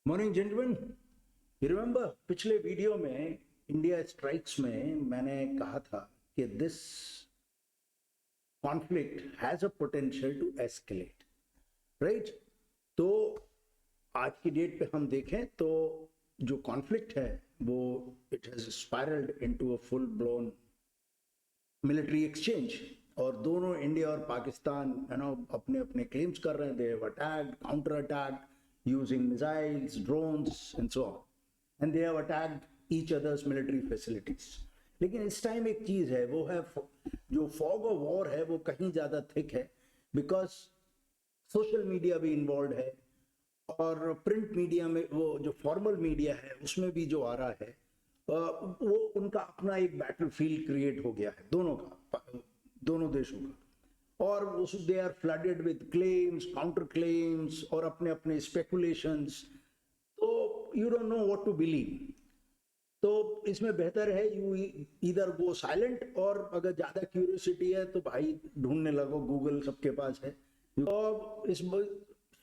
Morning gentleman, you remember पिछले video में India strikes में मैंने कहा था कि this conflict has a potential to escalate, right? तो आज की डेट पे हम देखें तो जो कॉन्फ्लिक्ट है वो it has spiralled into a full blown military exchange. और दोनों इंडिया और पाकिस्तान अपने अपने क्लेम्स कर रहे हैं, they have attacked, counter attacked using missiles, drones and so on, and they have attacked each other's military facilities. लेकिन इस टाइम एक चीज है, वो है जो फॉग ऑफ वॉर है वो कहीं ज्यादा थिक है, बिकॉज सोशल मीडिया भी इन्वॉल्व है और प्रिंट मीडिया में वो जो फॉर्मल मीडिया है उसमें भी जो आ रहा है वो उनका अपना एक बैटल फील्ड क्रिएट हो गया है दोनों का, दोनों देशों का। और they are flooded with claims, counter claims और अपने अपने स्पेकुलेशंस। तो you don't know what to believe. तो इसमें बेहतर है यू इधर गो साइलेंट, और अगर ज्यादा क्यूरियोसिटी है तो भाई ढूंढने लगो, गूगल सबके पास है।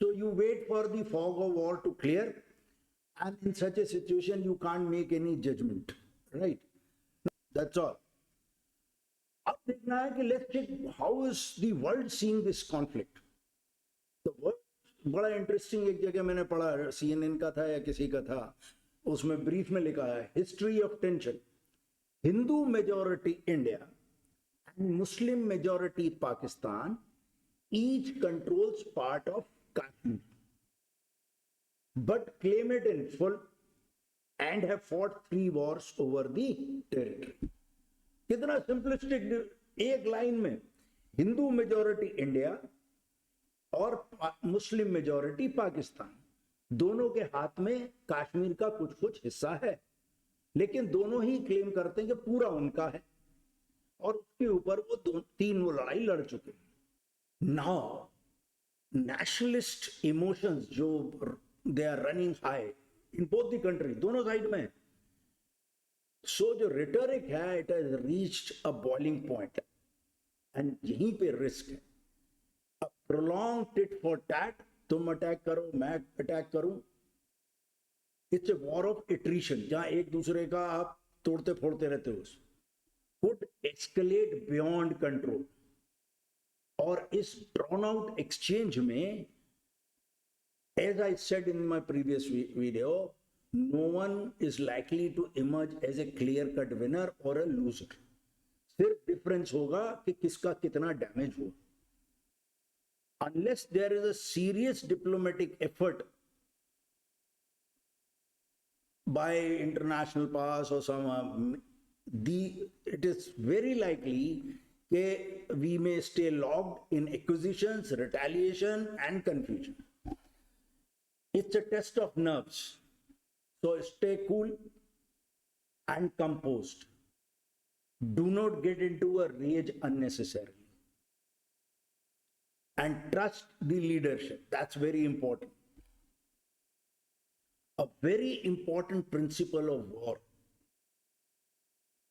So you wait for the fog of war to clear, and in such a situation you can't make any judgment, right? That's all. अब देखना है कि let's check how is the world seeing this conflict. तो world बड़ा interesting, एक जगह मैंने पढ़ा, CNN का था या किसी का था, उसमें ब्रीफ में लिखा है history of tension, Hindu majority India and Muslim majority Pakistan each controls part of Kashmir but claim it in full and have fought 3 wars over the territory. कितना सिंपलिस्टिक, एक लाइन में हिंदू मेजॉरिटी इंडिया और मुस्लिम मेजॉरिटी पाकिस्तान, दोनों के हाथ में कश्मीर का कुछ कुछ हिस्सा है, लेकिन दोनों ही क्लेम करते हैं कि पूरा उनका है, और उसके ऊपर वो 3 वो लड़ाई लड़ चुके। नाउ नेशनलिस्ट इमोशंस जो they are running high in both the country, दोनों साइड में। सो जो रिटोरिक है it has reached a boiling point, and यहीं पे रिस्क है। अब प्रोलॉन्ग टिट फॉर टैट, तुम अटैक करो मैं अटैक करूं, it's a war of attrition, जहां एक दूसरे का आप तोड़ते फोड़ते रहते हो, कुड एस्केलेट बियॉन्ड कंट्रोल। और इस ड्रॉन आउट एक्सचेंज में, as I said in my previous video, no one is likely to emerge as a clear cut winner or a loser. सिर्फ डिफरेंस होगा कि किसका कितना डैमेज हुआ। Unless there is a serious diplomatic effort by international powers or some, it is very likely that we may stay locked in accusations, retaliation and confusion. It's a test of nerves. So stay cool and composed. Do not get into a rage unnecessarily. And trust the leadership. That's very important. A very important principle of war,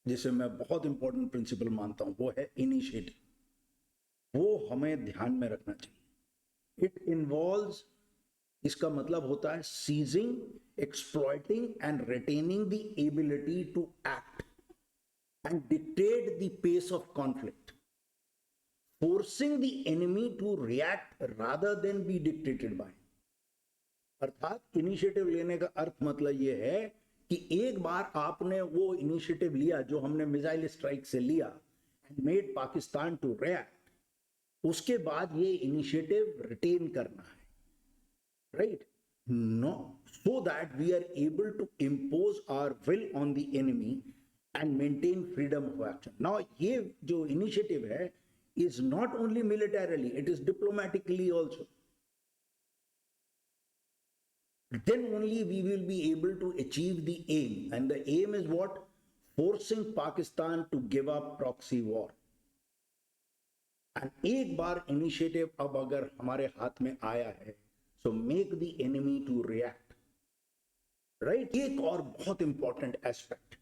जिसे मैं बहुत important principle मानता हूं, वो है initiative. वो हमें ध्यान में रखना चाहिए। इट इन्वॉल्व्स, इसका मतलब होता है seizing, exploiting and retaining the ability to act and dictate the pace of conflict, forcing the enemy to react rather than be dictated by. अर्थात इनिशिएटिव लेने का अर्थ मतलब ये है कि एक बार आपने वो इनिशिएटिव लिया जो हमने मिसाइल स्ट्राइक से लिया and made Pakistan to react, उसके बाद ये इनिशिएटिव रिटेन करना है, right? No, so that we are able to impose our will on the enemy and maintain freedom of action. Now, ये जो initiative है is not only militarily, it is diplomatically also. Then only we will be able to achieve the aim, and the aim is what? Forcing Pakistan to give up proxy war. And एक बार initiative अब अगर हमारे हाथ में आया है, so make the enemy to react, right? एक और बहुत इंपॉर्टेंट एस्पेक्ट,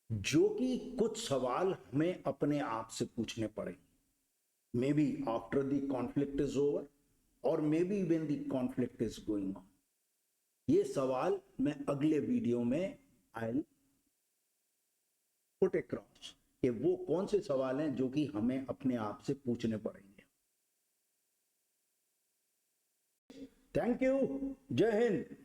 जो कि कुछ सवाल हमें अपने आप से पूछने पड़े, maybe after the conflict is over और maybe when the conflict is going on. ये सवाल मैं अगले वीडियो में आई पुट अक्रॉस कि वो कौन से सवाल हैं जो कि हमें अपने आप से पूछने पड़ेंगे। थैंक यू, जय हिंद।